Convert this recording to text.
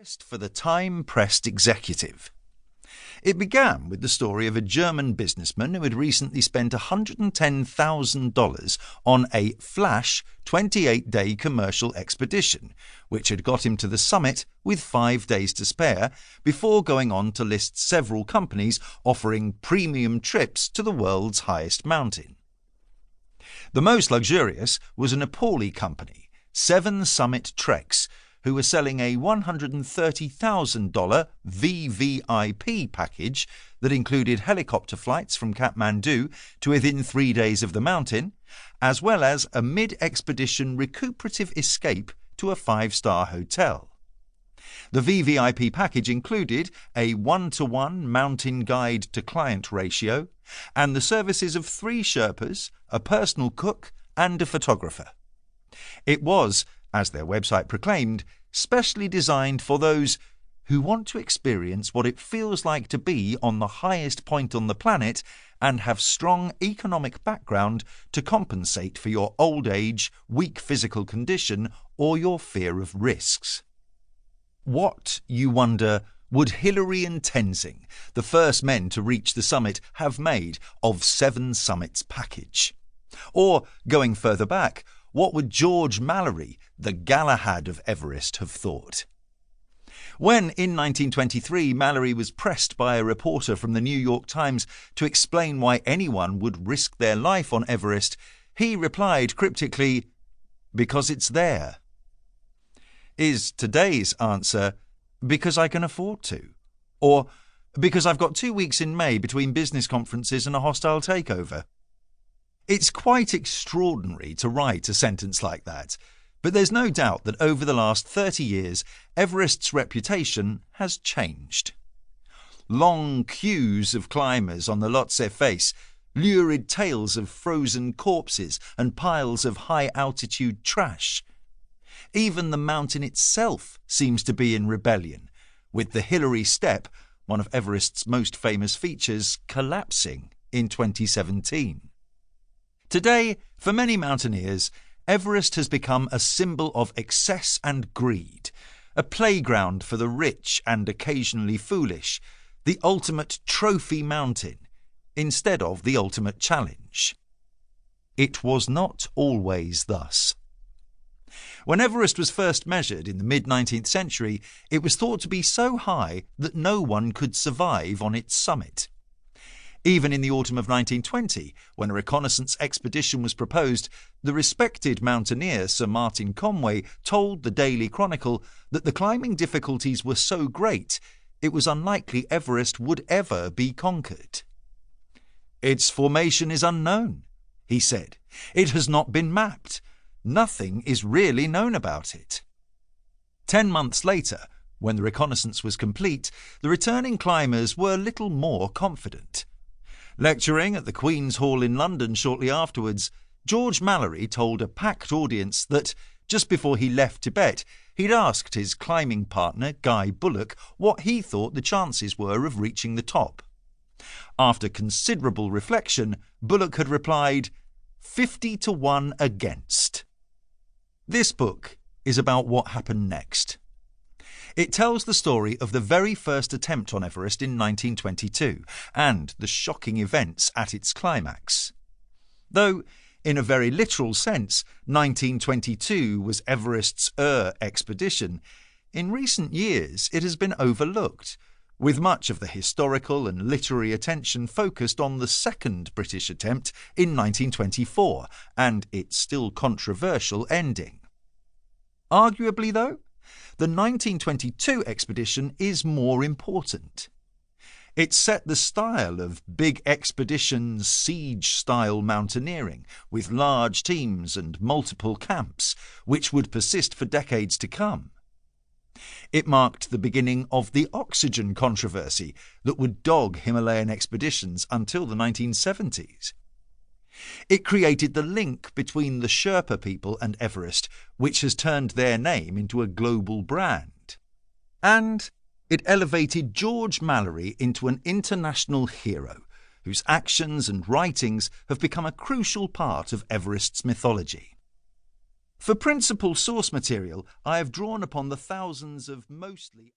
For the time-pressed executive. It began with the story of a German businessman who had recently spent $110,000 on a flash 28-day commercial expedition, which had got him to the summit with 5 days to spare, before going on to list several companies offering premium trips to the world's highest mountain. The most luxurious was a Nepali company, 7 Summit Treks, who were selling a $130,000 VVIP package that included helicopter flights from Kathmandu to within 3 days of the mountain, as well as a mid-expedition recuperative escape to a 5-star hotel. The VVIP package included a 1-to-1 mountain guide to client ratio and the services of 3 Sherpas, a personal cook and a photographer. It was, as their website proclaimed, specially designed for those who want to experience what it feels like to be on the highest point on the planet and have strong economic background to compensate for your old age, weak physical condition, or your fear of risks. What, you wonder, would Hillary and Tenzing, the first men to reach the summit, have made of 7 Summits package? Or, going further back, what would George Mallory, the Galahad of Everest, have thought? When, in 1923, Mallory was pressed by a reporter from the New York Times to explain why anyone would risk their life on Everest, he replied cryptically, "Because it's there." Is today's answer, "Because I can afford to"? Or, "Because I've got 2 weeks in May between business conferences and a hostile takeover"? It's quite extraordinary to write a sentence like that, but there's no doubt that over the last 30 years, Everest's reputation has changed. Long queues of climbers on the Lhotse Face, lurid tales of frozen corpses and piles of high-altitude trash. Even the mountain itself seems to be in rebellion, with the Hillary Step, one of Everest's most famous features, collapsing in 2017. Today, for many mountaineers, Everest has become a symbol of excess and greed, a playground for the rich and occasionally foolish, the ultimate trophy mountain, instead of the ultimate challenge. It was not always thus. When Everest was first measured in the mid-19th century, it was thought to be so high that no one could survive on its summit. Even in the autumn of 1920, when a reconnaissance expedition was proposed, the respected mountaineer Sir Martin Conway told the Daily Chronicle that the climbing difficulties were so great it was unlikely Everest would ever be conquered. "Its formation is unknown," he said. "It has not been mapped. Nothing is really known about it." 10 months later, when the reconnaissance was complete, the returning climbers were little more confident. Lecturing at the Queen's Hall in London shortly afterwards, George Mallory told a packed audience that, just before he left Tibet, he'd asked his climbing partner, Guy Bullock, what he thought the chances were of reaching the top. After considerable reflection, Bullock had replied, 50-1 against. This book is about what happened next. It tells the story of the very first attempt on Everest in 1922 and the shocking events at its climax. Though, in a very literal sense, 1922 was Everest's expedition, in recent years it has been overlooked, with much of the historical and literary attention focused on the second British attempt in 1924 and its still controversial ending. Arguably, though, the 1922 expedition is more important. It set the style of big expedition, siege-style mountaineering, with large teams and multiple camps, which would persist for decades to come. It marked the beginning of the oxygen controversy that would dog Himalayan expeditions until the 1970s. It created the link between the Sherpa people and Everest, which has turned their name into a global brand. And it elevated George Mallory into an international hero, whose actions and writings have become a crucial part of Everest's mythology. For principal source material, I have drawn upon the thousands of mostly